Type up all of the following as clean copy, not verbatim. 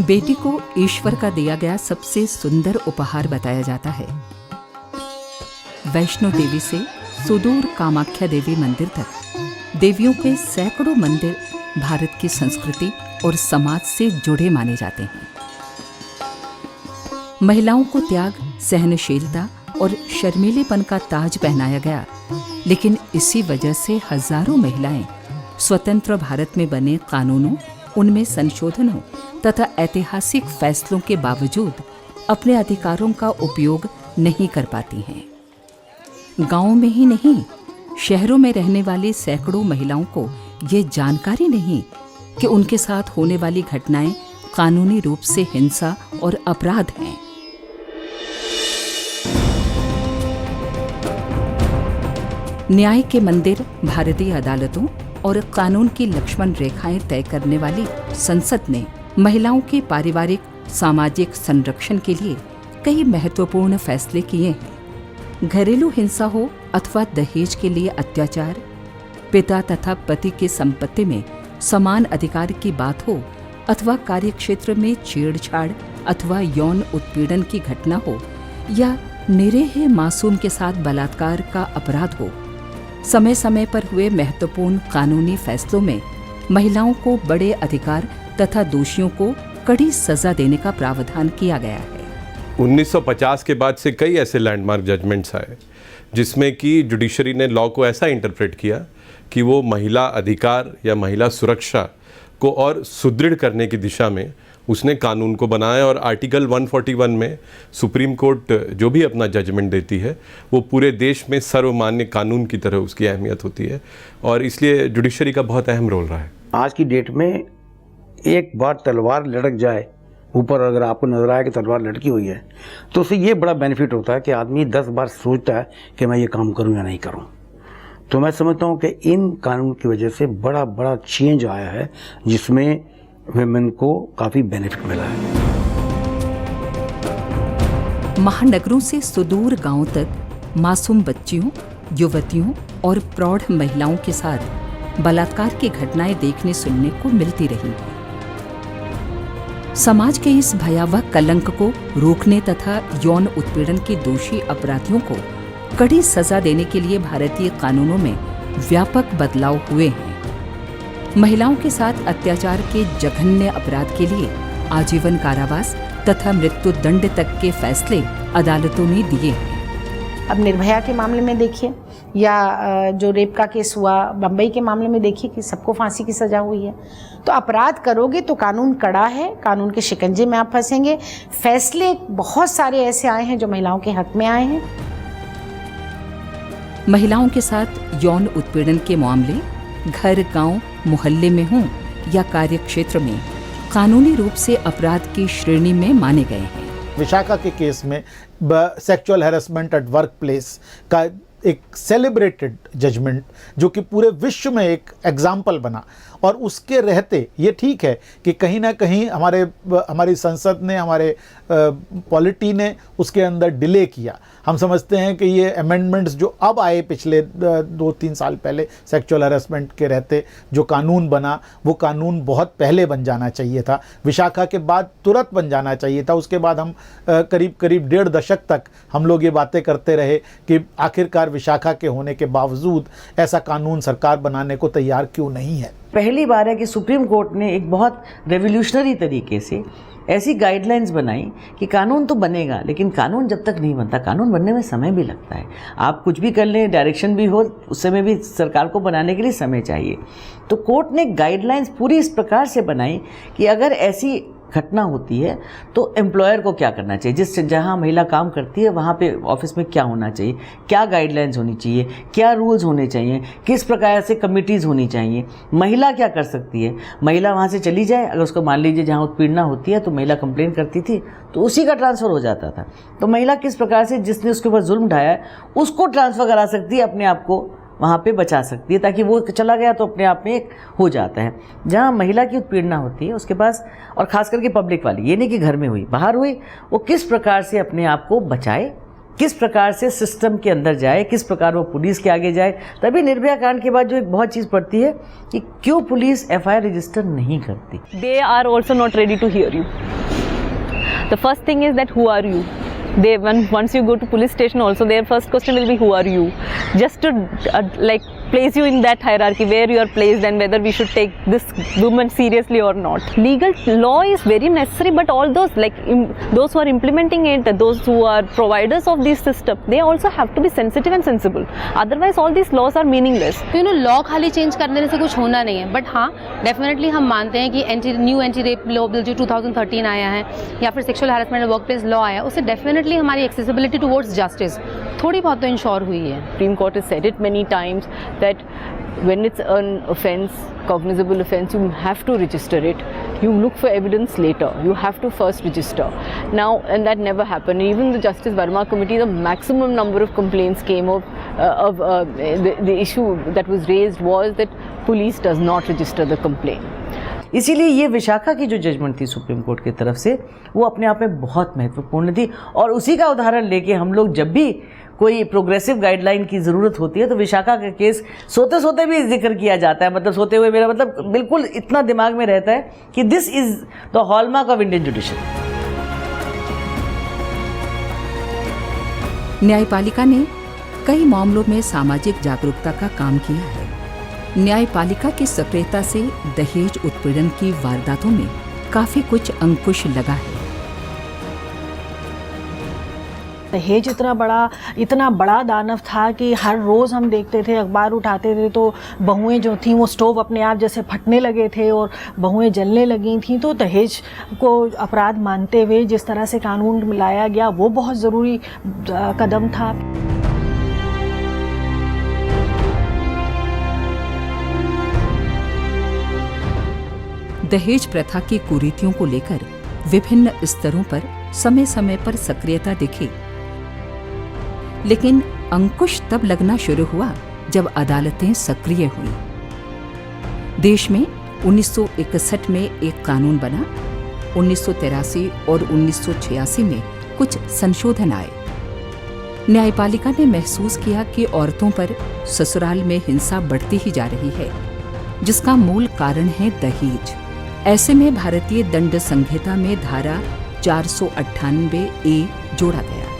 बेटी को ईश्वर का दिया गया सबसे सुंदर उपहार बताया जाता है। वैष्णो देवी से सुदूर कामाख्या देवी मंदिर तक देवियों के सैकड़ों मंदिर भारत की संस्कृति और समाज से जुड़े माने जाते हैं। महिलाओं को त्याग, सहनशीलता और शर्मीलेपन का ताज पहनाया गया, लेकिन इसी वजह से हजारों महिलाएं स्वतंत्र भारत में बने कानूनों, उनमें संशोधनों तथा ऐतिहासिक फैसलों के बावजूद अपने अधिकारों का उपयोग नहीं कर पाती हैं। गांवों में ही नहीं, शहरों में रहने वाली सैकड़ों महिलाओं को ये जानकारी नहीं कि उनके साथ होने वाली घटनाएं कानूनी रूप से हिंसा और अपराध हैं। न्याय के मंदिर भारतीय अदालतों और कानून की लक्ष्मण रेखाएं तय करने वाली संसद ने महिलाओं के पारिवारिक सामाजिक संरक्षण के लिए कई महत्वपूर्ण फैसले किए हैं। घरेलू हिंसा हो अथवा दहेज के लिए अत्याचार, पिता तथा पति की संपत्ति में समान अधिकार की बात हो अथवा कार्यक्षेत्र में छेड़छाड़ अथवा यौन उत्पीड़न की घटना हो या निरीह मासूम के साथ बलात्कार का अपराध हो, समय समय पर हुए महत्वपूर्ण कानूनी फैसलों में महिलाओं को बड़े अधिकार तथा दोषियों को कड़ी सजा देने का प्रावधान किया गया है। 1950 के बाद से कई ऐसे लैंडमार्क जजमेंट्स आए जिसमें कि जुडिशरी ने लॉ को ऐसा इंटरप्रेट किया कि वो महिला अधिकार या महिला सुरक्षा को और सुदृढ़ करने की दिशा में उसने कानून को बनाया। और आर्टिकल 141 में सुप्रीम कोर्ट जो भी अपना जजमेंट देती है वो पूरे देश में सर्वमान्य कानून की तरह उसकी अहमियत होती है, और इसलिए जुडिशरी का बहुत अहम रोल रहा है। आज की डेट में एक बार तलवार लटक जाए ऊपर, अगर आपको नजर आए कि तलवार लटकी हुई है, तो उससे ये बड़ा बेनिफिट होता है कि आदमी 10 बार सोचता है कि मैं ये काम करूं या नहीं करूं। तो मैं समझता हूं कि इन कानून की वजह से बड़ा बड़ा चेंज आया है जिसमें विमेन को काफ़ी बेनिफिट मिला है। महानगरों से सुदूर गांवों तक मासूम बच्चियों, युवतियों और प्रौढ़ महिलाओं के साथ बलात्कार की घटनाएं देखने सुनने को मिलती रही हैं। समाज के इस भयावह कलंक को रोकने तथा यौन उत्पीड़न के दोषी अपराधियों को कड़ी सजा देने के लिए भारतीय कानूनों में व्यापक बदलाव हुए हैं। महिलाओं के साथ अत्याचार के जघन्य अपराध के लिए आजीवन कारावास तथा मृत्यु दंड तक के फैसले अदालतों ने दिए हैं। अब निर्भया के मामले में देखिए या जो रेप का केस हुआ बम्बई के मामले में देखिए कि सबको फांसी की सजा हुई है। तो अपराध करोगे तो कानून कड़ा है, कानून के शिकंजे में आप फंसेंगे। फैसले बहुत सारे ऐसे आए हैं जो महिलाओं के हक में आए हैं। महिलाओं के साथ यौन उत्पीड़न के मामले घर, गांव, मोहल्ले में हों या कार्यक्षेत्र में कानूनी रूप से अपराध की श्रेणी में माने गए हैं। विशाखा के केस में sexual harassment at work place का एक सेलिब्रेटेड जजमेंट जो कि पूरे विश्व में एक एग्जाम्पल बना, और उसके रहते ये ठीक है कि कहीं ना कहीं हमारी संसद ने, हमारे पॉलिटी ने उसके अंदर डिले किया। हम समझते हैं कि ये अमेंडमेंट्स जो अब आए पिछले 2-3 साल पहले सेक्सुअल हैरेसमेंट के रहते जो कानून बना, वो कानून बहुत पहले बन जाना चाहिए था। विशाखा के बाद तुरंत बन जाना चाहिए था। उसके बाद हम करीब 1.5 दशक तक हम लोग ये बातें करते रहे कि आखिरकार विशाखा के होने के बावजूद ऐसा कानून सरकार बनाने को तैयार क्यों नहीं है। पहली बार है कि सुप्रीम कोर्ट ने एक बहुत रेवोल्यूशनरी तरीके से ऐसी गाइडलाइंस बनाई कि कानून तो बनेगा, लेकिन कानून जब तक नहीं बनता, कानून बनने में समय भी लगता है। आप कुछ भी कर लें, डायरेक्शन भी हो, उस समय भी सरकार को बनाने के लिए समय चाहिए। तो कोर्ट ने गाइडलाइंस पूरी इस प्रकार से बनाई कि अगर ऐसी घटना होती है तो एम्प्लॉयर को क्या करना चाहिए, जहाँ महिला काम करती है वहाँ पे ऑफिस में क्या होना चाहिए, क्या गाइडलाइंस होनी चाहिए, क्या रूल्स होने चाहिए, किस प्रकार से कमिटीज़ होनी चाहिए, महिला क्या कर सकती है। महिला वहाँ से चली जाए, अगर उसको मान लीजिए जहाँ उत्पीड़ना होती है तो महिला कंप्लेन करती थी तो उसी का ट्रांसफ़र हो जाता था। तो महिला किस प्रकार से जिसने उसके ऊपर जुल्म ढाया है उसको ट्रांसफ़र करा सकती है, अपने आप को वहाँ पे बचा सकती है, ताकि वो चला गया तो अपने आप में एक हो जाता है। जहाँ महिला की उत्पीड़ना होती है उसके पास, और ख़ास करके पब्लिक वाली, ये नहीं कि घर में हुई, बाहर हुई, वो किस प्रकार से अपने आप को बचाए किस प्रकार से सिस्टम के अंदर जाए, किस प्रकार वो पुलिस के आगे जाए। तभी निर्भया कांड के बाद जो एक बहुत चीज़ पड़ती है कि क्यों पुलिस FIR रजिस्टर नहीं करती। They are also not ready to hear you. The first thing is that who are you? Once you go to police station also, their first question will be who are you? Just to like place you in that hierarchy where you are placed and whether we should take this woman seriously or not. Legal law is very necessary, but all those those who are implementing it, those who are providers of this system, they also have to be sensitive and sensible. Otherwise all these laws are meaningless. Law खाली change करने से कुछ होना नहीं है, but हाँ definitely हम मानते हैं कि new anti rape law bill जो 2013 आया है या फिर sexual harassment work place law आया, उससे डेफिनेटली हमारी एक्सेसिबिलिटी टुवर्ड्स जस्टिस थोड़ी बहुत तो इंश्योर हुई है। Supreme Court has said it many times that when it's an offense, cognizable offense, you have to register it. You look for evidence later. You have to first register. Now, and that never happened. Even the Justice Verma Committee, the maximum number of complaints came of the issue that was raised was that police does not register the complaint. इसीलिए ये विशाखा की जो judgement थी supreme court की तरफ से, वो अपने आप में बहुत महत्वपूर्ण थी। और उसी का उदाहरण लेके हम लोग जब भी कोई प्रोग्रेसिव गाइडलाइन की ज़रूरत होती है तो विशाखा का केस सोते सोते भी जिक्र किया जाता है। मतलब सोते हुए मेरा मतलब बिल्कुल इतना दिमाग में रहता है कि this is the hallmark of Indian judiciary. न्यायपालिका ने कई मामलों में सामाजिक जागरूकता का काम किया है। न्यायपालिका की सक्रियता से दहेज उत्पीड़न की वारदातों में काफी कुछ अंकुश लगा है। दहेज इतना बड़ा दानव था कि हर रोज़ हम देखते थे, अखबार उठाते थे तो बहुएं जो थीं वो स्टोव अपने आप जैसे फटने लगे थे और बहुएं जलने लगी थीं। तो दहेज को अपराध मानते हुए जिस तरह से कानून में लाया गया वो बहुत ज़रूरी कदम था। दहेज प्रथा की कुरीतियों को लेकर विभिन्न स्तरों पर समय समय पर सक्रियता दिखी, लेकिन अंकुश तब लगना शुरू हुआ जब अदालतें सक्रिय हुई। देश में 1961 में एक कानून बना, 1983 और 1986 में कुछ संशोधन आए। न्यायपालिका ने महसूस किया कि औरतों पर ससुराल में हिंसा बढ़ती ही जा रही है, जिसका मूल कारण है दहेज। ऐसे में भारतीय दंड संहिता में धारा 498A जोड़ा गया।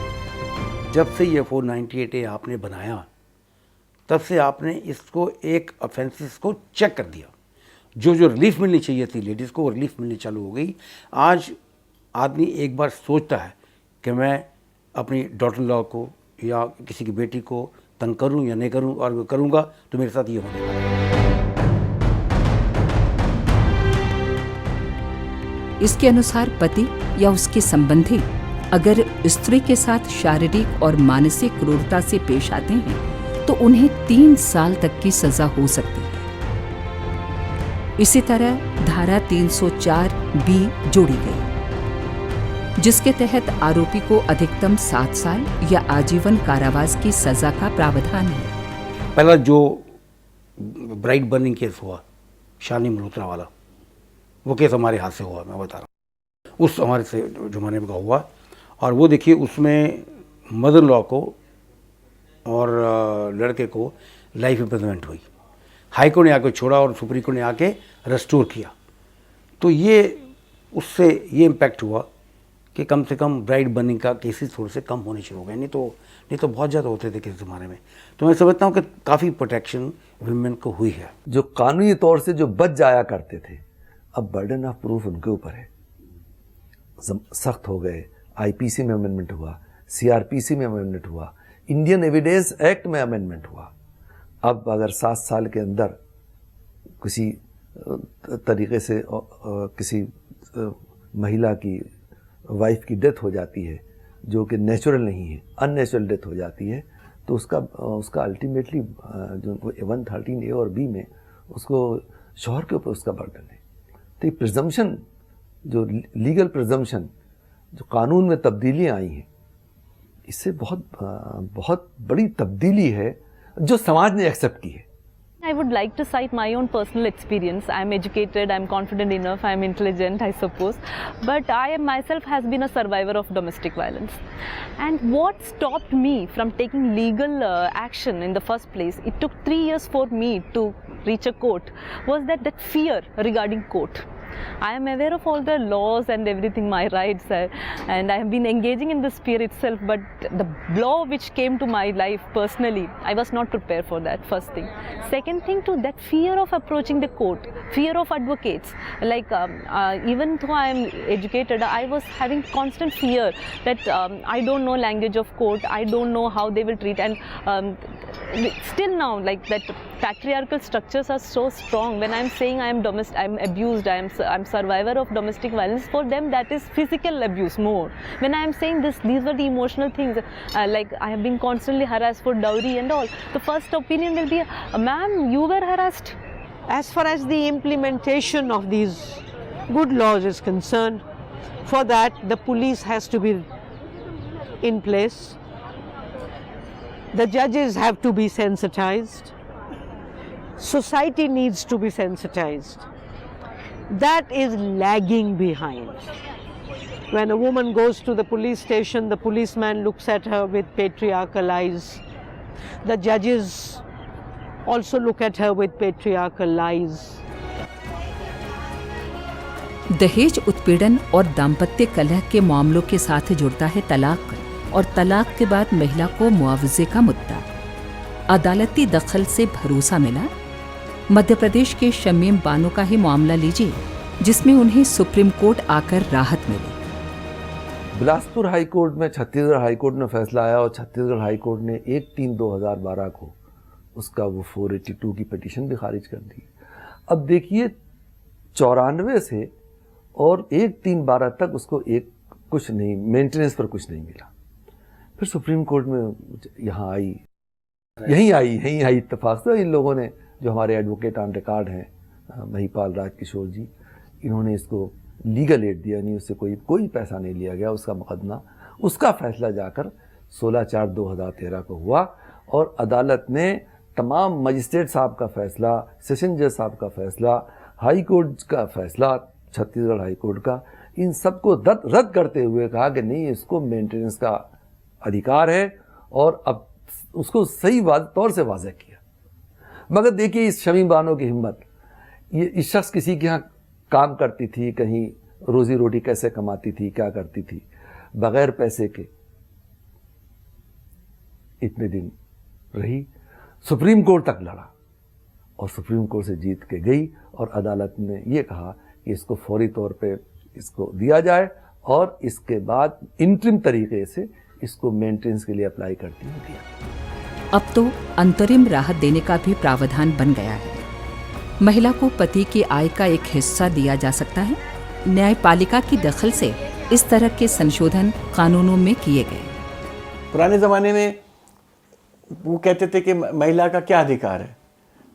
जब से ये 498A आपने बनाया तब से आपने इसको एक ऑफेंसेस को चेक कर दिया। जो रिलीफ मिलनी चाहिए थी लेडीज़ को, वो रिलीफ मिलनी चालू हो गई। आज आदमी एक बार सोचता है कि मैं अपनी डॉटर लॉ को या किसी की बेटी को तंग करूं या नहीं करूं, और करूंगा तो मेरे साथ ये होने वाला है। इसके अनुसार पति या उसके संबंधी अगर स्त्री के साथ शारीरिक और मानसिक क्रूरता से पेश आते हैं तो उन्हें 3 साल तक की सजा हो सकती है। इसी तरह धारा 304B जोड़ी गई, जिसके तहत आरोपी को अधिकतम 7 साल या आजीवन कारावास की सजा का प्रावधान है। पहला जो ब्राइड बर्निंग केस हुआ शालिनी मल्होत्रा वाला, वो केस हमारे हाथ से हुआ, मैं बता रहा हूँ, उस हमारे से ज़माने का हुआ। और वो देखिए उसमें मदर लॉ को और लड़के को लाइफ इम्प्रिजनमेंट हुई। हाई कोर्ट ने आके छोड़ा और सुप्रीम कोर्ट ने आके रेस्टोर किया। तो ये उससे ये इम्पैक्ट हुआ कि कम से कम ब्राइड बर्निंग का केसेस थोड़े से कम होने शुरू हो गए, नहीं तो बहुत ज़्यादा होते थे किस ज़माने में। तो मैं समझता हूँ कि काफ़ी प्रोटेक्शन वुमेन को हुई है। जो कानूनी तौर से जो बच जाया करते थे, अब बर्डन ऑफ प्रूफ उनके ऊपर है, सख्त हो गए। आईपीसी में अमेंडमेंट हुआ, सीआरपीसी में अमेंडमेंट हुआ, इंडियन एविडेंस एक्ट में अमेंडमेंट हुआ। अब अगर 7 साल के अंदर किसी तरीके से किसी महिला की वाइफ की डेथ हो जाती है जो कि नेचुरल नहीं है, अननेचुरल डेथ हो जाती है, तो उसका अल्टीमेटली जो 113A और B में उसको शौहर के ऊपर उसका बर्डन है। तो ये प्रिजम्पशन, जो लीगल प्रिजम्पशन, जो कानून में तब्दीलियाँ आई हैं, इससे बहुत बड़ी तब्दीली है जो समाज ने एक्सेप्ट की है। I would like to cite my own personal experience. I am educated, I am confident enough, I am intelligent, I suppose. But I myself has been a survivor of domestic violence. And what stopped me from taking legal action in the first place, it took 3 years for me to reach a court, was that fear regarding court. I am aware of all the laws and everything, my rights, and I have been engaging in this fear itself, but the blow which came to my life personally, I was not prepared for that, first thing. Second thing, to that fear of approaching the court, fear of advocates. Like even though I am educated, I was having constant fear that I don't know language of court, I don't know how they will treat, and still now, like that patriarchal structures are so strong. When I am saying I am abused, I'm survivor of domestic violence, for them that is physical abuse more. When I am saying these were the emotional things, like I have been constantly harassed for dowry and all. The first opinion will be, ma'am, you were harassed. As far as the implementation of these good laws is concerned, for that the police has to be in place. The judges have to be sensitized. Society needs to be sensitized. That is lagging behind. When a woman goes to the police station, the policeman looks at her with patriarchal eyes. The judges also look at her with patriarchal eyes. दहेज उत्पीड़न और दाम्पत्य कलह के मामलों के साथ जुड़ता है तलाक, और तलाक के बाद महिला को मुआवजे का मुद्दा। अदालती दखल से भरोसा मिला। मध्य प्रदेश के शमीम बानो का ही मामला लीजिए, जिसमें उन्हें सुप्रीम कोर्ट आकर राहत मिली। बिलासपुर हाई कोर्ट में छत्तीसगढ़ हाई कोर्ट में फैसला आया और छत्तीसगढ़ हाई कोर्ट ने 1/3/2012 को उसका वो 482 की पिटीशन भी खारिज कर दी। अब देखिए 94 से और 1/3/12 तक उसको कुछ नहीं, मेंटेनेंस पर कुछ नहीं मिला। फिर सुप्रीम कोर्ट में यहीं आई इत्तेफाक से इन लोगों ने, जो हमारे एडवोकेट ऑन रिकॉर्ड हैं महिपाल राजकिशोर जी, इन्होंने इसको लीगल एड दिया, नहीं उससे कोई पैसा नहीं लिया गया। उसका मुकदमा, उसका फैसला जाकर 16/4/2013 को हुआ और अदालत ने तमाम मजिस्ट्रेट साहब का फैसला, सेशन जज साहब का फैसला, हाई कोर्ट का फैसला, छत्तीसगढ़ हाई कोर्ट का, इन सबको रद्द करते हुए कहा कि नहीं, इसको मेंटेनेंस का अधिकार है, और अब उसको सही तौर से वाज़ह किया। मगर देखिए इस शमीम बानो की हिम्मत, ये इस शख्स किसी के यहाँ काम करती थी, कहीं रोजी रोटी कैसे कमाती थी, क्या करती थी, बगैर पैसे के इतने दिन रही, सुप्रीम कोर्ट तक लड़ा और सुप्रीम कोर्ट से जीत के गई, और अदालत ने ये कहा कि इसको फौरी तौर पे इसको दिया जाए और इसके बाद इंटरिम तरीके से इसको मेंटेनेंस के लिए अप्लाई करती है दिया। अब तो अंतरिम राहत देने का भी प्रावधान बन गया है। महिला को पति की आय का एक हिस्सा दिया जा सकता है। न्यायपालिका की दखल से इस तरह के संशोधन कानूनों में किए गए। पुराने ज़माने में वो कहते थे कि महिला का क्या अधिकार है,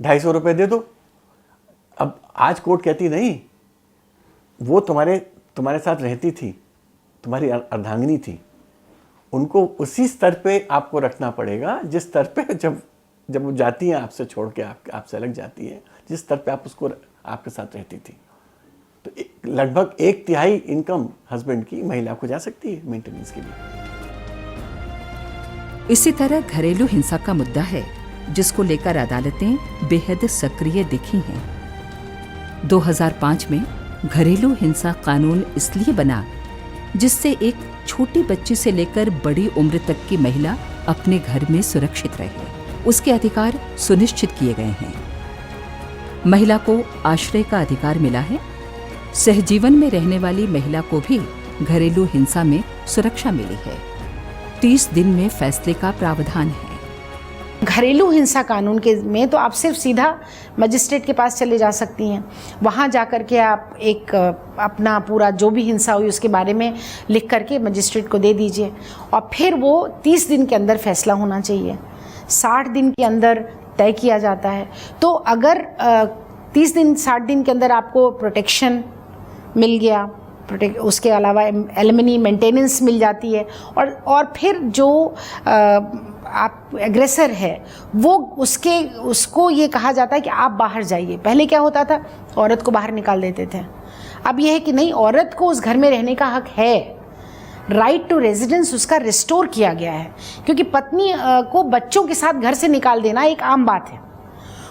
250 रुपये दे दो। अब आज कोर्ट कहती नहीं, वो तुम्हारे साथ रहती थी, तुम्हारी अर्धांगिनी थी, उनको उसी स्तर पे आपको रखना पड़ेगा जिस स्तर पे जब वो जाती हैं आपसे छोड़ के, आपसे अलग जाती है, जिस स्तर पे आप उसको आपके साथ रहती थी। तो लगभग 1/3 इनकम हस्बैंड की महिला को जा सकती है मेंटेनेंस के लिए। इसी तरह घरेलू हिंसा का मुद्दा है, जिसको लेकर अदालतें बेहद सक्रिय दिखी हैं। 2005 में घरेलू हिंसा कानून इसलिए बना जिससे एक छोटी बच्ची से लेकर बड़ी उम्र तक की महिला अपने घर में सुरक्षित रहे, उसके अधिकार सुनिश्चित किए गए हैं। महिला को आश्रय का अधिकार मिला है। सहजीवन में रहने वाली महिला को भी घरेलू हिंसा में सुरक्षा मिली है। 30 दिन में फैसले का प्रावधान है। घरेलू हिंसा कानून के में तो आप सिर्फ सीधा मजिस्ट्रेट के पास चले जा सकती हैं। वहाँ जा कर के आप एक अपना पूरा जो भी हिंसा हुई उसके बारे में लिख करके मजिस्ट्रेट को दे दीजिए, और फिर वो 30 दिन के अंदर फैसला होना चाहिए। 60 दिन के अंदर तय किया जाता है। तो अगर 30 दिन 60 दिन के अंदर आपको प्रोटेक्शन मिल गया, उसके अलावा एलिमनी मेंटेनेंस मिल जाती है, और फिर जो आप एग्रेसर है वो उसको ये कहा जाता है कि आप बाहर जाइए। पहले क्या होता था, औरत को बाहर निकाल देते थे। अब यह है कि नहीं, औरत को उस घर में रहने का हक है। राइट टू रेजिडेंस उसका रिस्टोर किया गया है, क्योंकि पत्नी को बच्चों के साथ घर से निकाल देना एक आम बात है।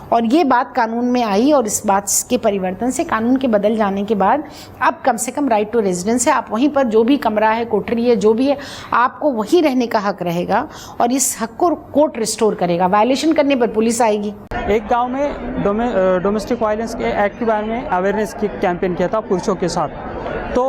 और ये बात कानून में आई और इस बात के परिवर्तन से, कानून के बदल जाने के बाद अब कम से कम राइट टू रेजिडेंस है। आप वहीं पर जो भी कमरा है, कोठरी है, जो भी है, आपको वहीं रहने का हक रहेगा और इस हक को कोर्ट रिस्टोर करेगा। वायलेशन करने पर पुलिस आएगी। एक गांव में डोमेस्टिक वायलेंस के एक्ट के बारे में अवेयरनेस की कैंपेन किया था पुरुषों के साथ। तो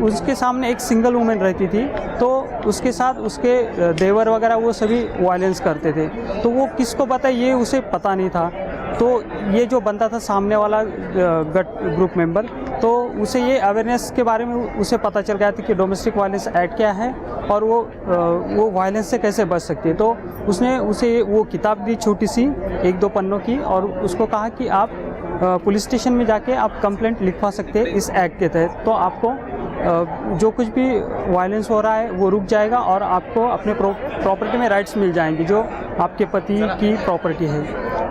उसके सामने एक सिंगल वुमेन रहती थी, तो उसके साथ उसके देवर वगैरह वो सभी वायलेंस करते थे। तो वो किसको पता, ये उसे पता नहीं था। तो ये जो बंदा था सामने वाला ग्रुप मेंबर, तो उसे ये अवेयरनेस के बारे में उसे पता चल गया था कि डोमेस्टिक वायलेंस एक्ट क्या है और वो वायलेंस से कैसे बच सकती है। तो उसने उसे वो किताब दी छोटी सी 1-2 पन्नों की, और उसको कहा कि आप पुलिस स्टेशन में जाके आप कंप्लेंट लिखवा सकते हैं इस एक्ट के तहत। तो आपको जो कुछ भी वायलेंस हो रहा है वो रुक जाएगा और आपको अपने प्रॉपर्टी में राइट्स मिल जाएंगे जो आपके पति की प्रॉपर्टी है।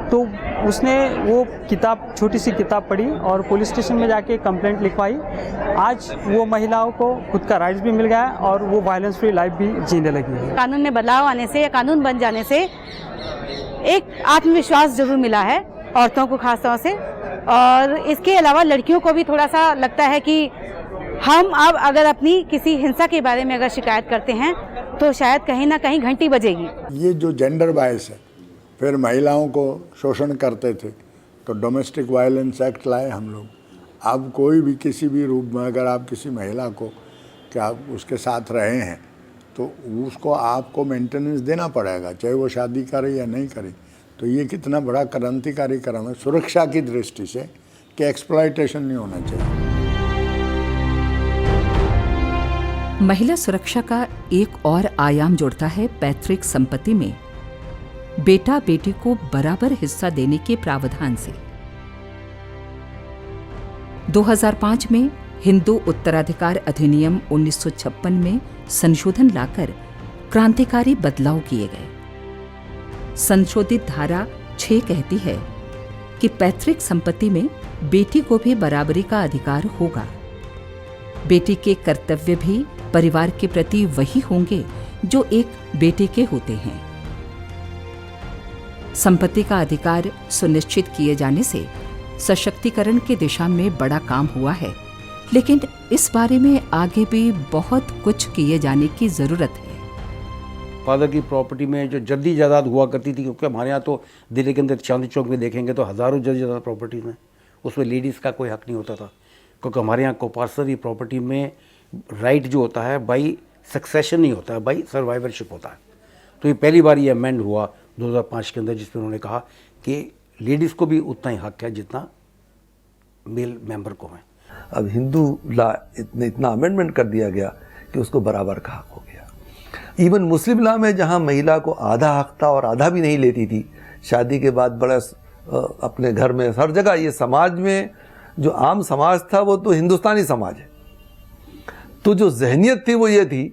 तो उसने वो किताब, छोटी सी किताब पढ़ी और पुलिस स्टेशन में जाके कंप्लेंट लिखवाई। आज वो महिलाओं को खुद का राइट्स भी मिल गया और वो वायलेंस फ्री लाइफ भी जीने लगी है। कानून में बदलाव आने से या कानून बन जाने से एक आत्मविश्वास जरूर मिला है औरतों को खास तौर से, और इसके अलावा लड़कियों को भी थोड़ा सा लगता है कि हम अब अगर अपनी किसी हिंसा के बारे में अगर शिकायत करते हैं तो शायद कहीं ना कहीं घंटी बजेगी। ये जो जेंडर बायस है, फिर महिलाओं को शोषण करते थे तो डोमेस्टिक वायलेंस एक्ट लाए हम लोग। अब कोई भी किसी भी रूप में अगर आप किसी महिला को क्या उसके साथ रहे हैं तो उसको आपको मेंटेनेंस देना पड़ेगा, चाहे वो शादी करे या नहीं करे। तो ये कितना बड़ा क्रांतिकारी कदम है सुरक्षा की दृष्टि से कि एक्सप्लॉयटेशन नहीं होना चाहिए। महिला सुरक्षा का एक और आयाम जुड़ता है पैतृक संपत्ति में बेटा बेटी को बराबर हिस्सा देने के प्रावधान से। 2005 में हिंदू उत्तराधिकार अधिनियम 1956 में संशोधन लाकर क्रांतिकारी बदलाव किए गए। संशोधित धारा 6 कहती है कि पैतृक संपत्ति में बेटी को भी बराबरी का अधिकार होगा। बेटी के कर्तव्य भी परिवार के प्रति वही होंगे जो एक बेटे के होते हैं। संपत्ति का अधिकार सुनिश्चित किए जाने से सशक्तिकरण की दिशा में बड़ा काम हुआ है, लेकिन इस बारे में आगे भी बहुत कुछ किए जाने की जरूरत है। फादर की प्रॉपर्टी में जो जद्दी जायदाद हुआ करती थी, क्योंकि हमारे यहाँ तो दिल्ली के अंदर चांदी चौक में देखेंगे तो हज़ारों जद्दी जायदाद प्रॉपर्टीज़ में, उसमें लेडीज़ का कोई हक नहीं होता था, क्योंकि हमारे यहाँ कोपासरी प्रॉपर्टी में राइट जो होता है बाई सक्सेशन नहीं होता है, बाई सर्वाइवरशिप होता है। तो ये पहली बार ये अमेंड हुआ 2005 के अंदर, जिसमें उन्होंने कहा कि लेडीज़ को भी उतना ही हक है जितना मेल मेंबर को है। अब हिंदू लॉ इतना अमेंडमेंट कर दिया गया कि उसको बराबर का हक हो गया। इवन मुस्लिम लॉ में जहाँ महिला को आधा हक था और आधा भी नहीं लेती थी, शादी के बाद बड़ा अपने घर में हर जगह, ये समाज में जो आम समाज था वो तो हिंदुस्तानी समाज है, तो जो जहनियत थी वो ये थी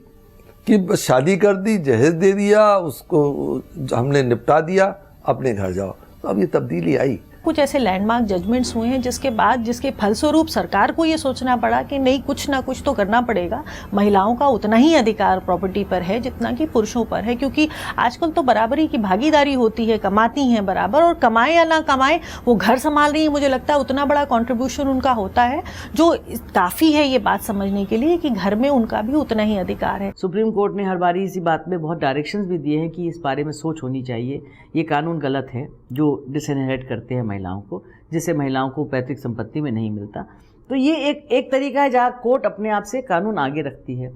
कि बस शादी कर दी, जहेज दे दिया, उसको हमने निपटा दिया, अपने घर जाओ। तो अब ये तब्दीली आई। कुछ ऐसे लैंडमार्क जजमेंट्स हुए हैं जिसके फलस्वरूप सरकार को ये सोचना पड़ा कि नहीं, कुछ ना कुछ तो करना पड़ेगा। महिलाओं का उतना ही अधिकार प्रॉपर्टी पर है जितना कि पुरुषों पर है, क्योंकि आजकल तो बराबरी की भागीदारी होती है, कमाती हैं बराबर, और कमाए या ना कमाए वो घर संभाल रही है। मुझे लगता है उतना बड़ा कंट्रीब्यूशन उनका होता है, जो काफ़ी है ये बात समझने के लिए कि घर में उनका भी उतना ही अधिकार है। सुप्रीम कोर्ट ने हर बारी इसी बात में बहुत डायरेक्शंस भी दिए हैं कि इस बारे में सोच होनी चाहिए। ये कानून गलत है जो डिसइनहेरिट करते हैं महिलाओं को, जिससे महिलाओं को पैतृक संपत्ति में नहीं मिलता। तो ये एक तरीका है जहाँ कोर्ट अपने आप से कानून आगे रखती है,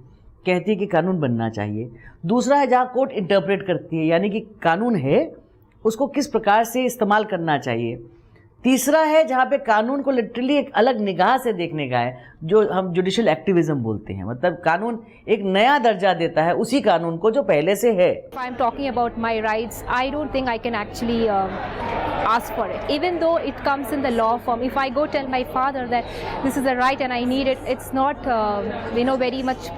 कहती है कि कानून बनना चाहिए। दूसरा है जहाँ कोर्ट इंटरप्रेट करती है, यानी कि कानून है उसको किस प्रकार से इस्तेमाल करना चाहिए। तीसरा है जहाँ पे कानून को लिटरली एक अलग निगाह से देखने का है, जो हम जुडिशियल एक्टिविज्म बोलते हैं। मतलब कानून एक नया दर्जा देता है उसी कानून को जो पहले से है। If I'm talking about my rights, I don't think I can actually ask for it. Even though it comes in the law form, if I go tell my father that this is a right and I need it, it's not very much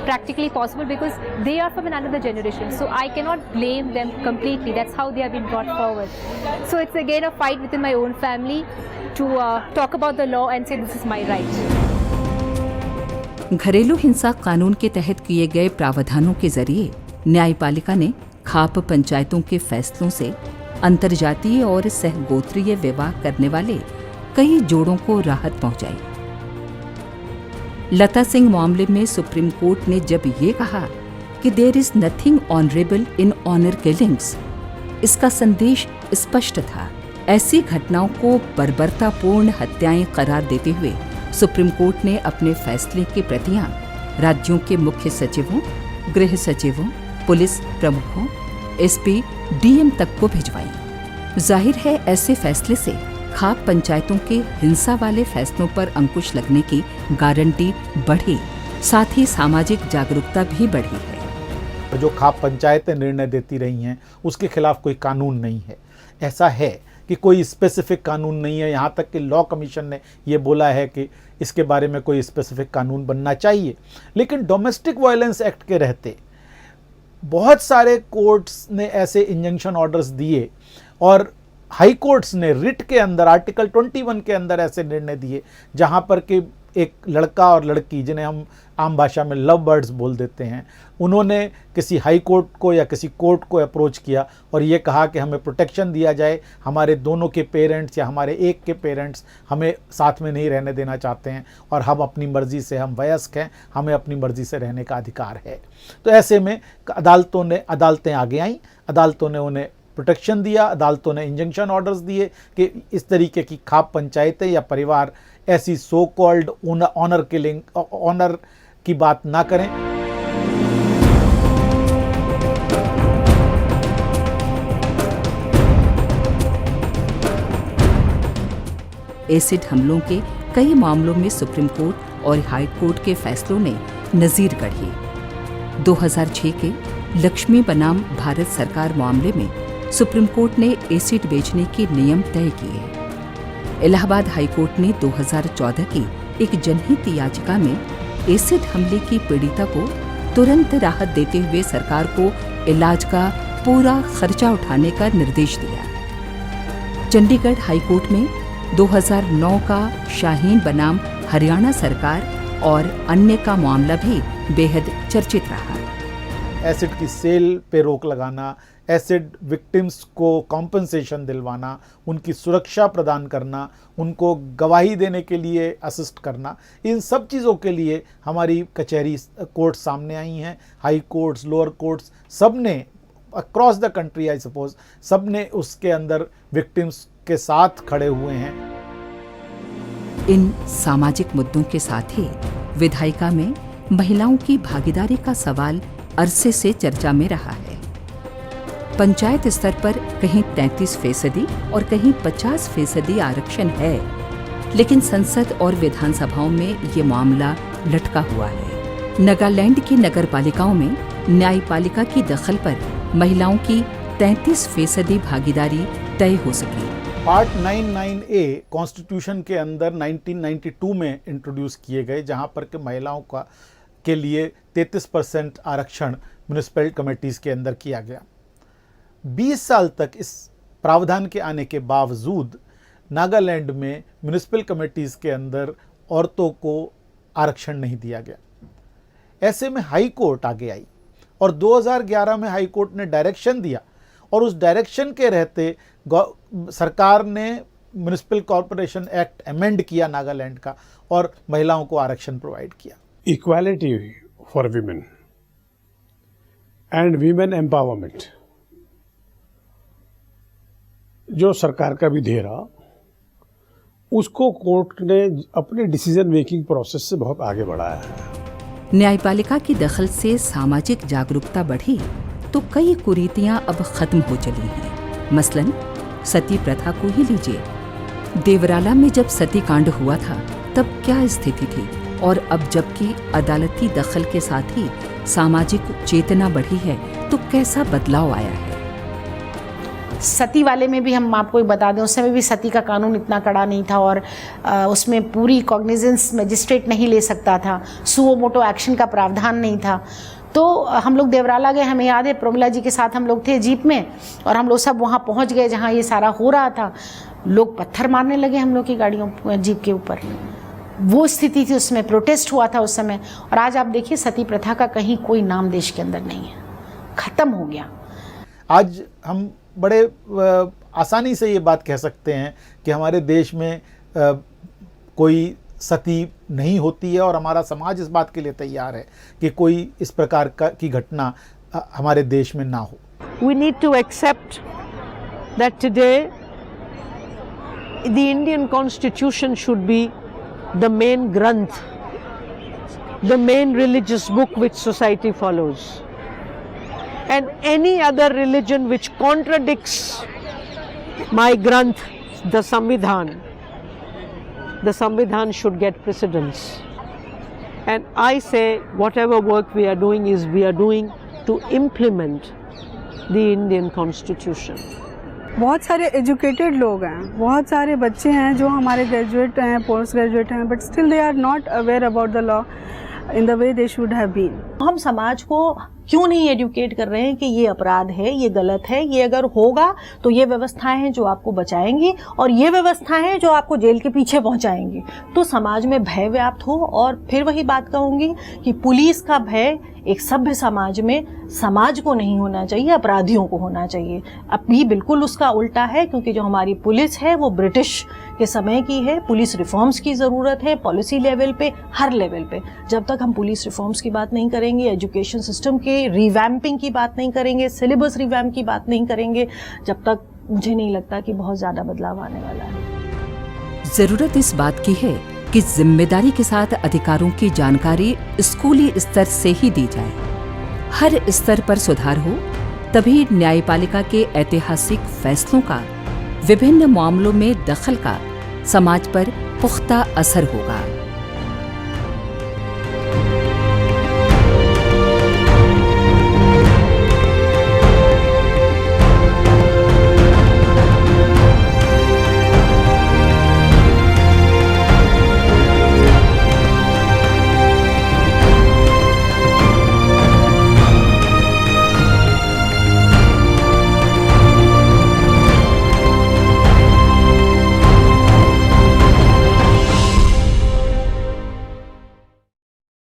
practically possible because they are from another generation. So I cannot blame them completely. That's how they have been brought forward. So it's again a fight within my own family to talk about the law and say this is my right. घरेलू हिंसा कानून के तहत किए गए प्रावधानों के जरिए न्यायपालिका ने खाप पंचायतों के फैसलों से अंतर्जातीय और सहगोत्रीय विवाह करने वाले कई जोड़ों को राहत पहुंचाई। लता सिंह मामले में सुप्रीम कोर्ट ने जब ये कहा कि there is nothing honourable in honour killings, इसका संदेश स्पष्ट था। ऐसी घटनाओं को बर्बरतापूर्ण हत्याएं करार देते हुए सुप्रीम कोर्ट ने अपने फैसले की प्रतियां राज्यों के मुख्य सचिवों, गृह सचिवों, पुलिस प्रमुखों, एसपी, डीएम तक को भिजवाई। जाहिर है ऐसे फैसले से खाप पंचायतों के हिंसा वाले फैसलों पर अंकुश लगने की गारंटी बढ़ी, साथ ही सामाजिक जागरूकता भी बढ़ी है। जो खाप पंचायतें निर्णय देती रही हैं उसके खिलाफ कोई कानून नहीं है। ऐसा है कि कोई स्पेसिफिक कानून नहीं है, यहाँ तक कि लॉ कमीशन ने ये बोला है कि इसके बारे में कोई स्पेसिफिक कानून बनना चाहिए। लेकिन डोमेस्टिक वायलेंस एक्ट के रहते बहुत सारे कोर्ट्स ने ऐसे इंजंक्शन ऑर्डर्स दिए और हाई कोर्ट्स ने रिट के अंदर आर्टिकल 21 के अंदर ऐसे निर्णय दिए जहाँ पर कि एक लड़का और लड़की, जिन्हें हम आम भाषा में लव बर्ड्स बोल देते हैं, उन्होंने किसी हाई कोर्ट को या किसी कोर्ट को अप्रोच किया और ये कहा कि हमें प्रोटेक्शन दिया जाए, हमारे दोनों के पेरेंट्स या हमारे एक के पेरेंट्स हमें साथ में नहीं रहने देना चाहते हैं और हम अपनी मर्ज़ी से, हम वयस्क हैं, हमें अपनी मर्ज़ी से रहने का अधिकार है। तो ऐसे में अदालतें आगे आईं, अदालतों ने उन्हें प्रोटेक्शन दिया, अदालतों ने इंजंक्शन ऑर्डर्स दिए कि इस तरीके की खाप पंचायतें या परिवार ऐसी so called honour killing, honour की बात ना करें। एसिड हमलों के कई मामलों में सुप्रीम कोर्ट और हाई कोर्ट के फैसलों ने नजीर गढ़ी। 2006 के लक्ष्मी बनाम भारत सरकार मामले में सुप्रीम कोर्ट ने एसिड बेचने के नियम तय किए। इलाहाबाद हाई कोर्ट ने 2014 की एक जनहित याचिका में एसिड हमले की पीड़िता को तुरंत राहत देते हुए सरकार को इलाज का पूरा खर्चा उठाने का निर्देश दिया। चंडीगढ़ हाई कोर्ट में 2009 का शाहीन बनाम हरियाणा सरकार और अन्य का मामला भी बेहद चर्चित रहा। एसिड की सेल पे रोक लगाना, एसिड विक्टिम्स को कॉम्पनसेशन दिलवाना, उनकी सुरक्षा प्रदान करना, उनको गवाही देने के लिए असिस्ट करना, इन सब चीज़ों के लिए हमारी कचहरी कोर्ट सामने आई हैं। हाई कोर्ट्स, लोअर कोर्ट्स, सब ने across the country I suppose, सब ने उसके अंदर विक्टिम्स के साथ खड़े हुए हैं। इन सामाजिक मुद्दों के साथ ही विधायिका में महिलाओं की भागीदारी का सवाल अरसे से चर्चा में रहा है। पंचायत स्तर पर कहीं 33% और कहीं 50% आरक्षण है, लेकिन संसद और विधानसभाओं में ये मामला लटका हुआ है। नागालैंड की नगरपालिकाओं में न्यायपालिका की दखल पर महिलाओं की 33% भागीदारी तय हो सकी। पार्ट 99A कॉन्स्टिट्यूशन के अंदर 1992 में इंट्रोड्यूस किए गए, जहां पर के महिलाओं का के लिए 33% आरक्षण म्यूनिसिपल कमेटीज़ के अंदर किया गया। 20 साल तक इस प्रावधान के आने के बावजूद नागालैंड में म्यूनिसिपल कमेटीज़ के अंदर औरतों को आरक्षण नहीं दिया गया। ऐसे में हाई कोर्ट आगे आई और 2011 में हाई कोर्ट ने डायरेक्शन दिया और उस डायरेक्शन के रहते सरकार ने म्यूनिसिपल कॉर्पोरेशन एक्ट अमेंड किया नागालैंड का और महिलाओं को आरक्षण प्रोवाइड किया। Equality for women and women empowerment जो सरकार का भी दे रहा, उसको कोर्ट ने अपने डिसीजन मेकिंग प्रोसेस से बहुत आगे बढ़ाया है। न्यायपालिका की दखल से सामाजिक जागरूकता बढ़ी तो कई कुरीतियां अब खत्म हो चली हैं। मसलन सती प्रथा को ही लीजिए। देवराला में जब सती कांड हुआ था तब क्या स्थिति थी, और अब जबकि अदालती दखल के साथ ही सामाजिक चेतना बढ़ी है तो कैसा बदलाव आया है? सती वाले में भी हम आपको बता दें, उस समय भी सती का कानून इतना कड़ा नहीं था और उसमें पूरी कॉग्निजेंस मजिस्ट्रेट नहीं ले सकता था, सुओ मोटो एक्शन का प्रावधान नहीं था। तो हम लोग देवराला गए, हमें याद है प्रमिला जी के साथ हम लोग थे जीप में और हम लोग सब वहाँ पहुँच गए जहाँ ये सारा हो रहा था। लोग पत्थर मारने लगे हम लोग की गाड़ियों जीप के ऊपर। वो स्थिति थी, उसमें प्रोटेस्ट हुआ था उस समय। और आज आप देखिए सती प्रथा का कहीं कोई नाम देश के अंदर नहीं है, खत्म हो गया। आज हम बड़े आसानी से ये बात कह सकते हैं कि हमारे देश में कोई सती नहीं होती है और हमारा समाज इस बात के लिए तैयार है कि कोई इस प्रकार की घटना हमारे देश में ना हो। We need to accept that today the Indian Constitution should be the main granth, the main religious book which society follows. And any other religion which contradicts my granth, the Samvidhan should get precedence. And I say whatever work we are doing to implement the Indian Constitution. बहुत सारे educated लोग हैं, बहुत सारे बच्चे हैं जो हमारे ग्रेजुएट हैं, पोस्ट ग्रेजुएट हैं, but still they are not aware about the law in the way they should have been. हम समाज को क्यों नहीं एजुकेट कर रहे हैं कि ये अपराध है, ये गलत है, ये अगर होगा तो ये व्यवस्थाएं हैं जो आपको बचाएंगी और ये व्यवस्थाएं हैं जो आपको जेल के पीछे पहुंचाएंगी। तो समाज में भय व्याप्त हो। और फिर वही बात कहूँगी कि पुलिस का भय एक सभ्य समाज में समाज को नहीं होना चाहिए, अपराधियों को होना चाहिए। अभी बिल्कुल उसका उल्टा है, क्योंकि जो हमारी पुलिस है वो ब्रिटिश के समय की है। पुलिस रिफॉर्म्स की ज़रूरत है, पॉलिसी लेवल पे, हर लेवल पे। जब तक हम पुलिस रिफॉर्म्स की बात नहीं करेंगे, एजुकेशन सिस्टम के रिवैम्पिंग की बात नहीं करेंगे, सिलेबस रिवैम्प की बात नहीं करेंगे, जब तक मुझे नहीं लगता कि बहुत ज़्यादा बदलाव आने वाला है। जरूरत इस बात की है कि जिम्मेदारी के साथ अधिकारों की जानकारी स्कूली स्तर से ही दी जाए। हर स्तर पर सुधार हो, तभी न्यायपालिका के ऐतिहासिक फैसलों का, विभिन्न मामलों में दखल का समाज पर पुख्ता असर होगा।